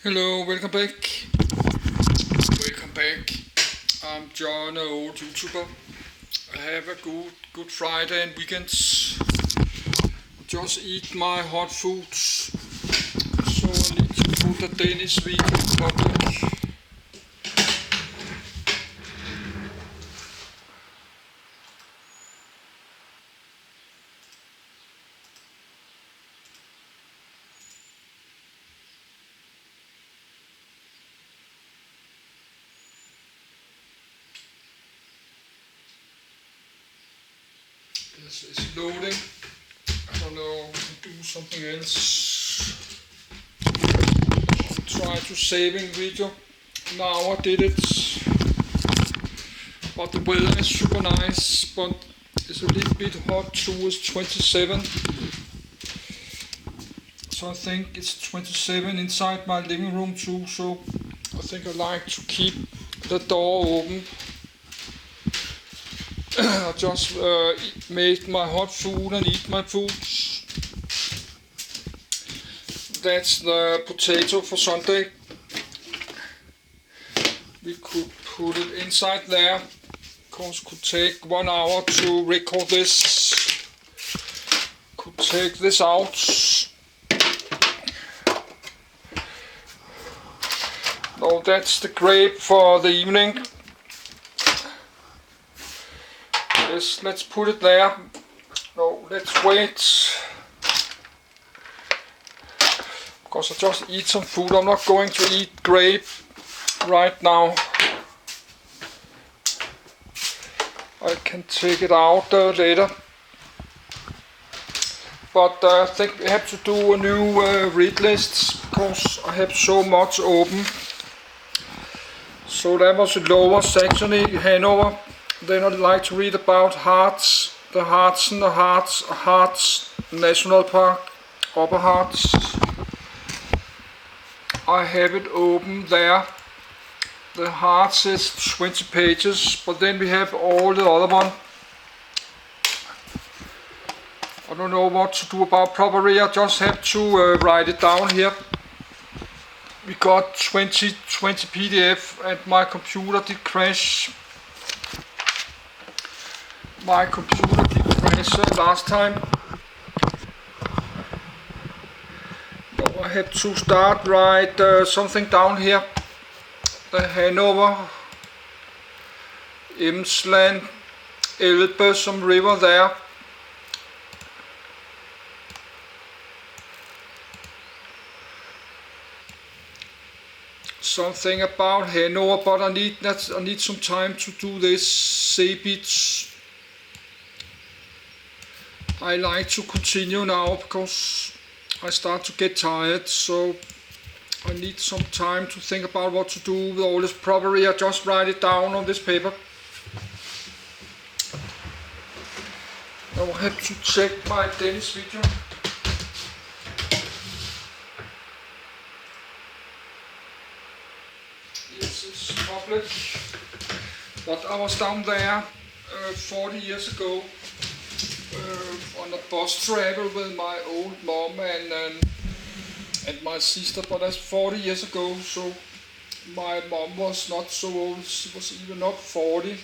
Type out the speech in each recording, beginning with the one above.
Hello, welcome back. Welcome back. I'm John, an old YouTuber. I have a good Friday and weekends. Just eat my hot foods. So I need to put a Danish video in public. This is loading. I don't know, do something else. Try to saving video. Now I did it. But the weather is super nice, but it's a little bit hot too. It's 27. So I think it's 27 inside my living room too. So I think I like to keep the door open. I just make my hot food and eat my food. That's the potato for Sunday. We could put it inside there. Of course, could take 1 hour to record this. Could take this out. No, that's the grape for the evening. Yes, let's put it there. No, let's wait. Because I just eat some food. I'm not going to eat grape right now. I can take it out later. But I think we have to do a new read list because I have so much open. So that was the lower Saxony, Hanover. Then I'd like to read about Harz, the Harz National Park, Upper Harz. I have it open there. The Harz is 20 pages, but then we have all the other one. I don't know what to do about property. I just have to write it down here. We got 20 PDF and my computer did crash. My computer did crash last time. No, I have to write something down here. The Hanover, Emsland, Elbe, some river there. Something about Hanover, but I need some time to do this. Sabit. I like to continue now because I start to get tired, so I need some time to think about what to do with all this property. I just write it down on this paper. I will have to check my Danish video. Yes, it's public. But I was down there 40 years ago on a bus travel with my old mom and my sister, but that's 40 years ago, so my mom was not so old, she was even not 40.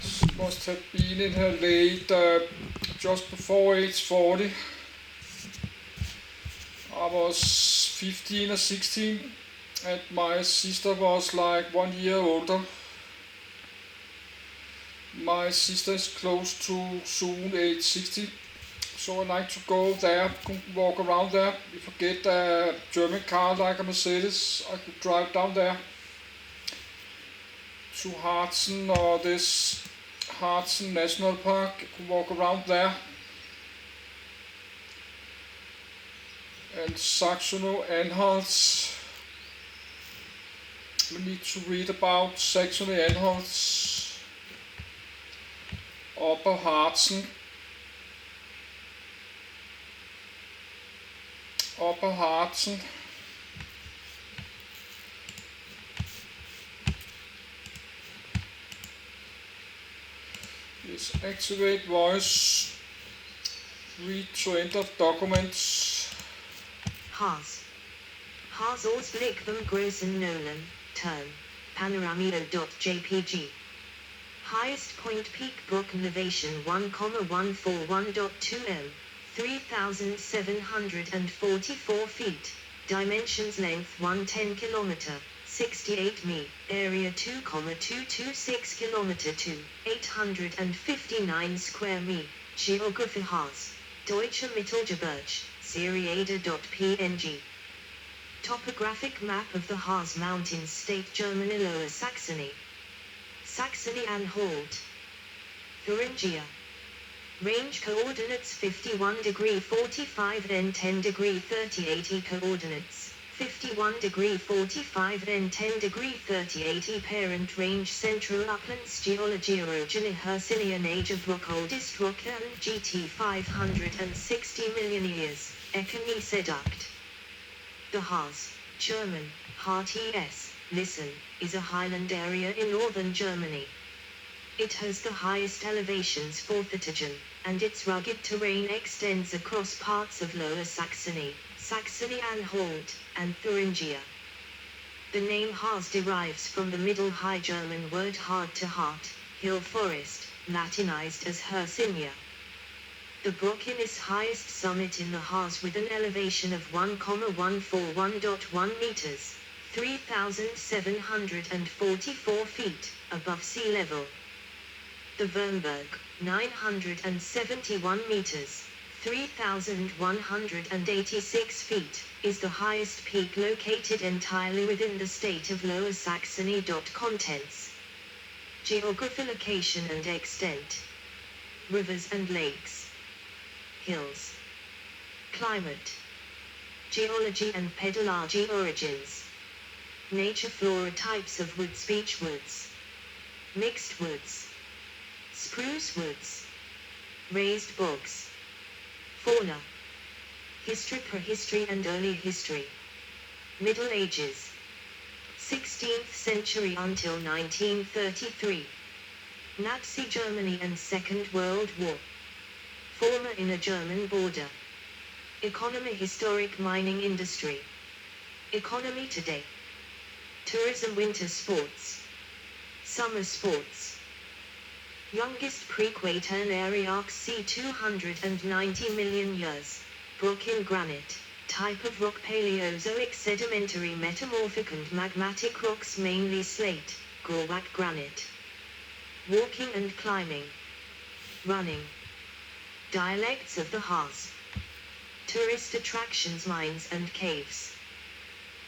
She must have been in her late, just before age 40. I was 15 or 16 and my sister was like 1 year older. My sister is close to soon age 60, so I like to go there, walk around there. If I get a German car like a Mercedes, I could drive down there to Harzen or this Harzen National Park. I could walk around there. And Saxony-Anhalt. We need to read about Saxony-Anhalt. Upper Harzen. Upper Harzen. Yes, activate voice. Read to enter documents. Harz. Harz Ausblick vom großen Nolan, term. Panoramio.jpg. Highest point peak Brook elevation 1,141.2 m. 3,744 feet. Dimensions length 110 km, 68 mi. Area 2,226 km to 859 square mi. Geography Harz. Deutsche Mittelgebirge, Seriada.png. Topographic map of the Harz Mountains State, Germany, Lower Saxony. Saxony-Anhalt. Thuringia. Range coordinates 51 degree 45 N 10 degree 38 E coordinates 51 degree 45 N 10 degree 38 E parent range Central Uplands Geology Orogeny Hercynian Age of Rock Oldest Rock and GT 560 million years Ekani Seduct. The Harz, German, Harz, listen, is a highland area in northern Germany. It has the highest elevations for Thüringen, and its rugged terrain extends across parts of Lower Saxony, Saxony-Anhalt, and Thuringia. The name Harz derives from the Middle High German word hard to heart, hill forest, Latinized as Hercynia. The Brook is its highest summit in the Harz with an elevation of 1,141.1 meters, 3,744 feet, above sea level. The Wernberg, 971 meters, 3,186 feet, is the highest peak located entirely within the state of Lower Saxony. Contents. Geography, location and extent. Rivers and lakes. Hills. Climate. Geology and pedology, origins. Nature, flora, types of woods, beech woods. Mixed woods. Spruce woods. Raised bogs. Fauna. History, prehistory and early history. Middle Ages. 16th century until 1933. Nazi Germany and Second World War. Former inner German border. Economy, historic mining industry. Economy today. Tourism, winter sports. Summer sports. Youngest pre-Quaternary arc c 290 million years. Brook in granite. Type of rock, Paleozoic sedimentary metamorphic and magmatic rocks, mainly slate, Gorwak granite. Walking and climbing. Running. Dialects of the Harz. Tourist attractions, mines and caves.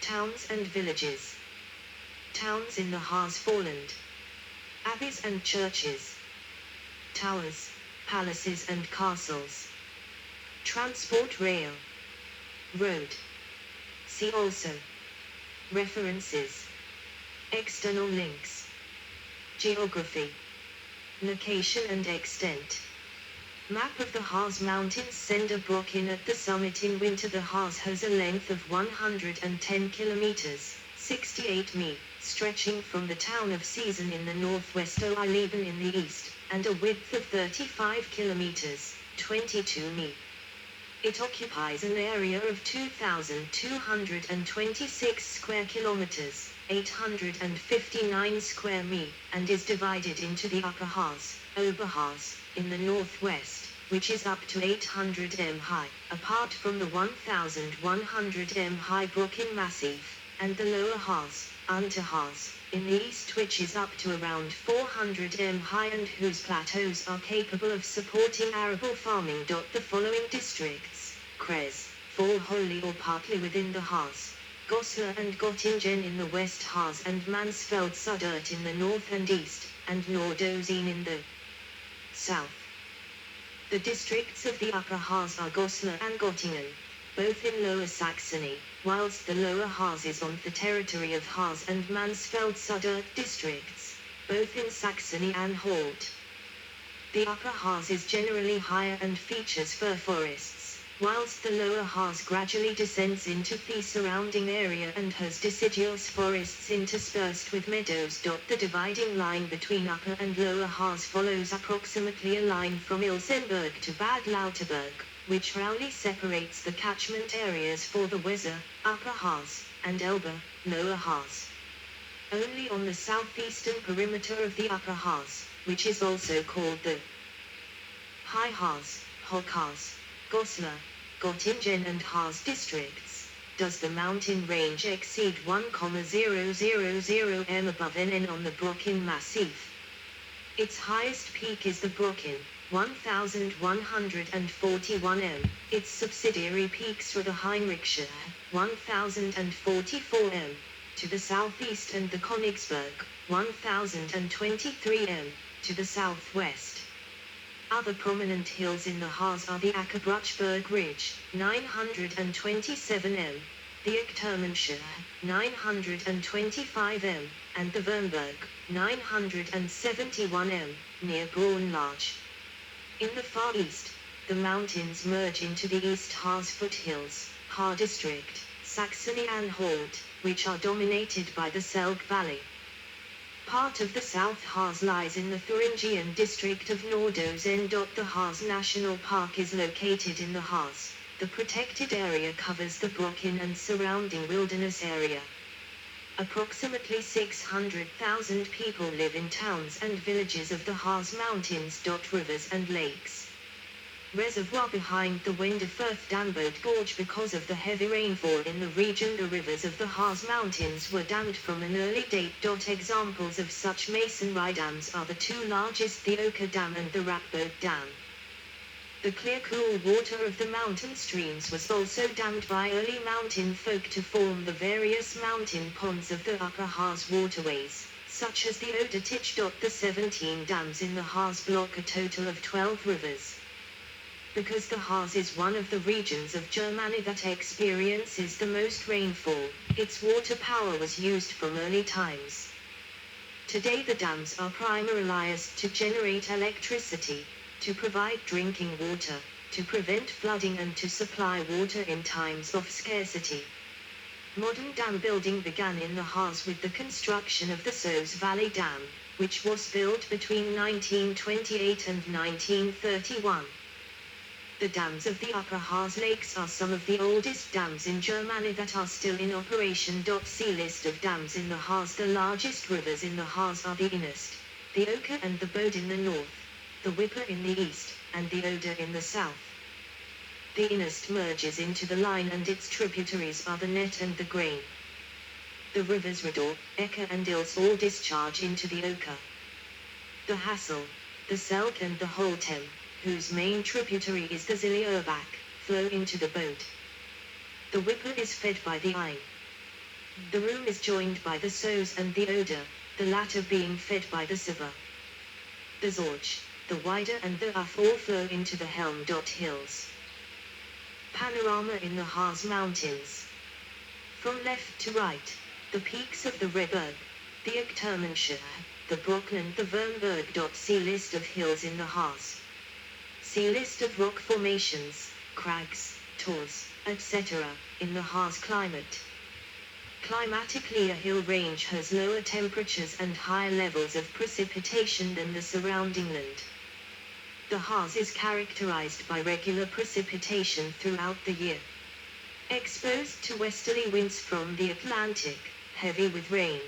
Towns and villages. Towns in the Harz Foreland. Abbeys and churches. Towers, palaces and castles. Transport, rail. Road. See also. References. External links. Geography. Location and extent. Map of the Harz Mountains. Sender Brook in at the summit. In winter the Harz has a length of 110 kilometers, 68 mi, stretching from the town of Season in the northwest to Eileben in the east, and a width of 35 kilometers, 22 mi. It occupies an area of 2,226 square kilometers, 859 square mi, and is divided into the Upper Harz, Oberharz, in the northwest, which is up to 800 m high, apart from the 1,100 m high Brocken Massif, and the Lower Harz, Unterharz, in the east, which is up to around 400 m high and whose plateaus are capable of supporting arable farming. The following districts: Krez, fall wholly or partly within the Harz, Goslar and Göttingen in the west Harz, and Mansfeld-Sudert in the north and east, and Nordosien in the south. The districts of the Upper Harz are Goslar and Göttingen, both in Lower Saxony, whilst the Lower Harz is on the territory of Harz and Mansfeld-Sudert districts, both in Saxony-Anhalt. The Upper Harz is generally higher and features fir forests, whilst the Lower Harz gradually descends into the surrounding area and has deciduous forests interspersed with meadows. The dividing line between Upper and Lower Harz follows approximately a line from Ilsenburg to Bad Lauterberg, which roundly separates the catchment areas for the Weser, Upper Harz, and Elbe, Lower Harz. Only on the southeastern perimeter of the Upper Harz, which is also called the High Harz, Hochharz, Goslar, Göttingen and Harz districts, does the mountain range exceed 1,000 m above NN on the Brocken Massif. Its highest peak is the Brocken, 1,141 m. Its subsidiary peaks are the Heinrichsche, 1,044 m. to the southeast and the Königsberg, 1,023 m. to the southwest. Other prominent hills in the Harz are the Ackerbruchberg Ridge, 927 m, the Ecktermensche, 925 m, and the Wernberg, 971 m, near Braunlage. In the far east, the mountains merge into the East Harz foothills, Haar district, Saxony-Anhalt, which are dominated by the Selk Valley. Part of the South Harz lies in the Thuringian district of Nordösen. The Harz National Park is located in the Harz. The protected area covers the Brocken and surrounding wilderness area. Approximately 600,000 people live in towns and villages of the Harz Mountains. Rivers and lakes. Reservoir behind the Wenderfirth Damboat Gorge. Because of the heavy rainfall in the region, the rivers of the Harz Mountains were dammed from an early date. Examples of such masonry dams are the two largest, the Oker Dam and the Rapboat Dam. The clear cool water of the mountain streams was also dammed by early mountain folk to form the various mountain ponds of the Upper Harz waterways, such as the Odertich. The 17 dams in the Harz block a total of 12 rivers. Because the Harz is one of the regions of Germany that experiences the most rainfall, its water power was used from early times. Today the dams are primarily used to generate electricity, to provide drinking water, to prevent flooding and to supply water in times of scarcity. Modern dam building began in the Harz with the construction of the Sos Valley Dam, which was built between 1928 and 1931. The dams of the Upper Harz Lakes are some of the oldest dams in Germany that are still in operation. See list of dams in the Harz. The largest rivers in the Harz are the Innest, the Oker and the Bode in the north, the Wipper in the east, and the Oder in the south. The Innest merges into the Line and its tributaries are the Net and the Grain. The rivers Redor, Ecker and Ils all discharge into the Oker. The Hassel, the Selk and the Holtem, whose main tributary is the Zillerbach, flow into the Bode. The Wipper is fed by the Ain. The Room is joined by the Sos and the Oder, the latter being fed by the Siver. The Zorch, the Wider and the Uff all flow into the Helm. Hills. Panorama in the Harz Mountains. From left to right, the peaks of the Reberg, the Ecktermensche, the Brocken and the Wernberg. See list of hills in the Harz. See list of rock formations, crags, tors, etc., in the Harz climate. Climatically, a hill range has lower temperatures and higher levels of precipitation than the surrounding land. The Harz is characterized by regular precipitation throughout the year. Exposed to westerly winds from the Atlantic, heavy with rain,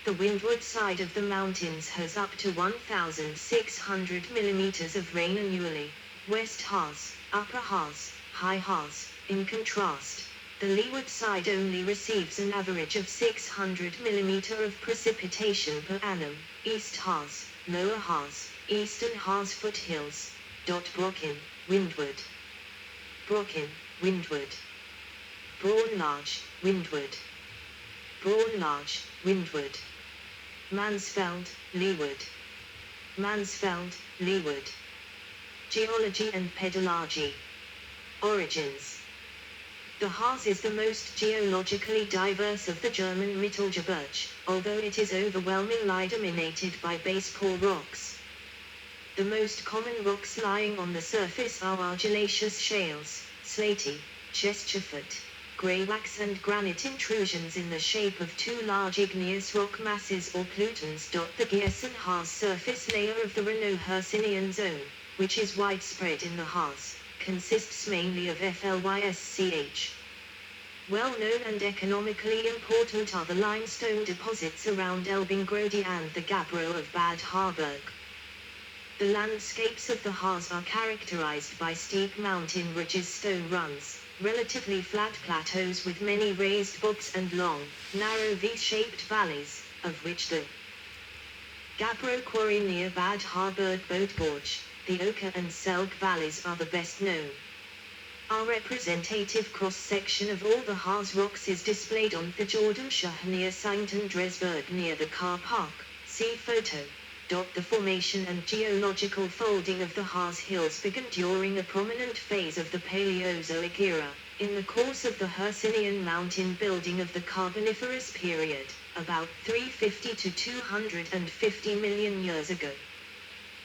the windward side of the mountains has up to 1,600 mm of rain annually. West Harz, Upper Harz, High Harz. In contrast, the leeward side only receives an average of 600 mm of precipitation per annum. East Harz, Lower Harz, Eastern Harz foothills. Brocken, windward. Brocken, windward. Braunlage, windward. Braunlage, windward. Mansfeld, leeward. Mansfeld, leeward. Geology and pedology. Origins. The Harz is the most geologically diverse of the German Mittelgebirge, although it is overwhelmingly dominated by base-pore rocks. The most common rocks lying on the surface are argillaceous shales, slaty, Chesterfield, grey-wax and granite intrusions in the shape of two large igneous rock masses or plutons. The Gießen Harz surface layer of the Renault Hercynian zone, which is widespread in the Harz, consists mainly of FLYSCH. Well-known and economically important are the limestone deposits around Elbingrode and the Gabbro of Bad Harburg. The landscapes of the Harz are characterized by steep mountain ridges, stone runs, relatively flat plateaus with many raised bogs and long, narrow V-shaped valleys, of which the Gabbro Quarry near Bad Harburg Boat Gorge, the Oka and Selk valleys are the best known. Our representative cross-section of all the Harz rocks is displayed on the Jordanschuh near Saint-Andresburg near the car park. See photo. The formation and geological folding of the Harz Hills began during a prominent phase of the Paleozoic era, in the course of the Hercynian mountain building of the Carboniferous period, about 350 to 250 million years ago.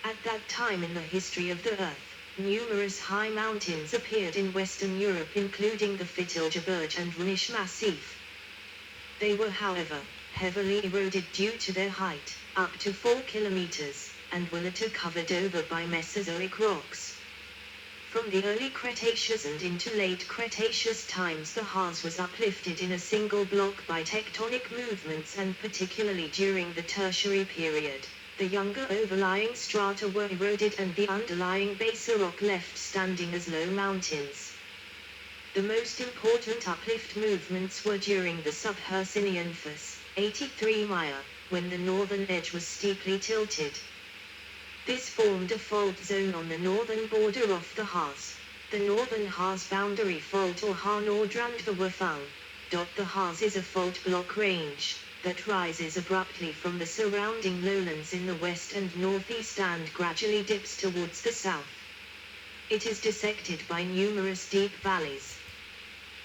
At that time in the history of the Earth, numerous high mountains appeared in Western Europe, including the Fitilgeberg and Rhenish Massif. They were, however, heavily eroded due to their height, up to 4 kilometers, and were later covered over by Mesozoic rocks. From the early Cretaceous and into late Cretaceous times, the Harz was uplifted in a single block by tectonic movements, and particularly during the Tertiary period, the younger overlying strata were eroded and the underlying baser rock left standing as low mountains. The most important uplift movements were during the Sub-Hercynian phase, 83 Maya, when the northern edge was steeply tilted. This formed a fault zone on the northern border of the Harz. The northern Harz boundary fault, or Har-Nordrandverwerfung. The Harz is a fault block range that rises abruptly from the surrounding lowlands in the west and northeast and gradually dips towards the south. It is dissected by numerous deep valleys.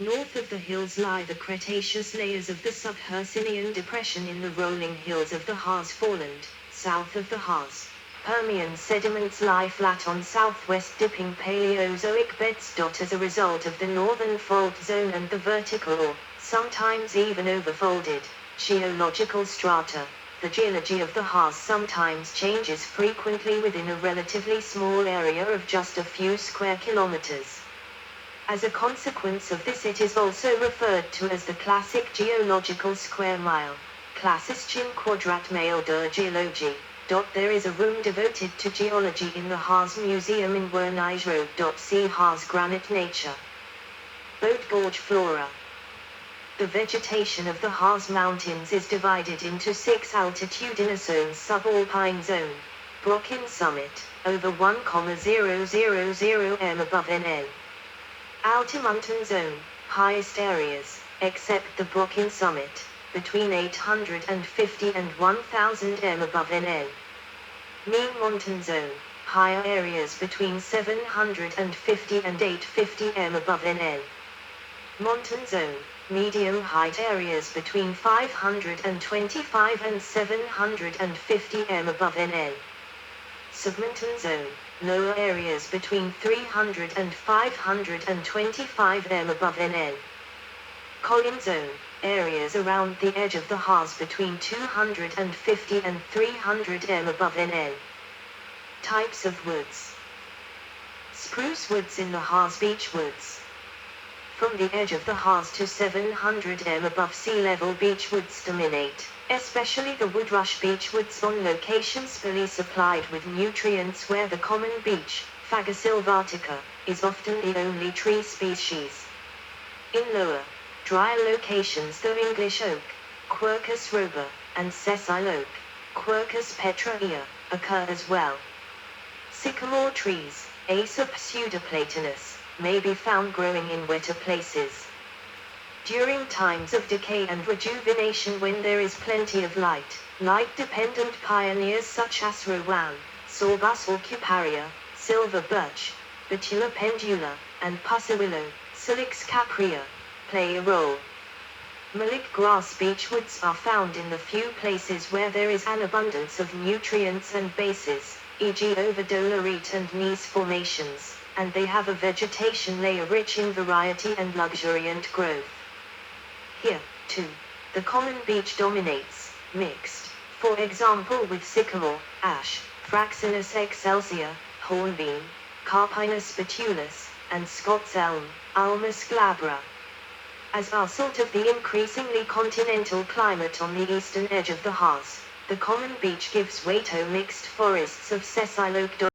North of the hills lie the Cretaceous layers of the Sub-Hercynian depression in the rolling hills of the Harz foreland. South of the Harz, Permian sediments lie flat on southwest dipping Paleozoic beds. As a result of the northern fault zone and the vertical, or sometimes even overfolded, geological strata, the geology of the Harz sometimes changes frequently within a relatively small area of just a few square kilometers. As a consequence of this, it is also referred to as the classic geological square mile, Klassischen Quadratmeile der Geologie. There is a room devoted to geology in the Harz Museum in Wernige Road. See Harz Granite Nature. Boat Gorge Flora. The vegetation of the Harz Mountains is divided into 6 altitudinal zones: subalpine zone, Brocken summit, over 1,000 m above NL. Altimontan zone, highest areas, except the Brocken summit, between 850 and 1000 m above NL. Mean mountain zone, higher areas between 750 and 850 m above NL. Mountain zone, medium height areas between 525 and 750 m above NL. Submountain zone, lower areas between 300 and 525 m above NL. Colline zone, areas around the edge of the Harz between 250 and 300 m above NL. Types of woods. Spruce woods in the Harz. Beech woods. From the edge of the Harz to 700 m above sea level, beech woods dominate, especially the woodrush beech woods on locations fully supplied with nutrients where the common beech, Faga sylvatica, is often the only tree species. In lower, drier locations, the English oak, Quercus robur, and sessile oak, Quercus petraea, occur as well. Sycamore trees, Aesop pseudoplatanus, may be found growing in wetter places. During times of decay and rejuvenation, when there is plenty of light-dependent pioneers such as rowan, sorbus orcuparia, silver birch, Betula pendula, and pussawillow, Salix caprea, play a role. Malic grass beechwoods are found in the few places where there is an abundance of nutrients and bases, e.g. over dolerite and gneiss formations, and they have a vegetation layer rich in variety and luxuriant growth. Here, too, the common beech dominates, mixed, for example with sycamore, ash, Fraxinus excelsior, hornbeam, Carpinus betulus, and Scots elm, Ulmus glabra. As a result of the increasingly continental climate on the eastern edge of the Harz, the common beech gives way to mixed forests of sessile oak,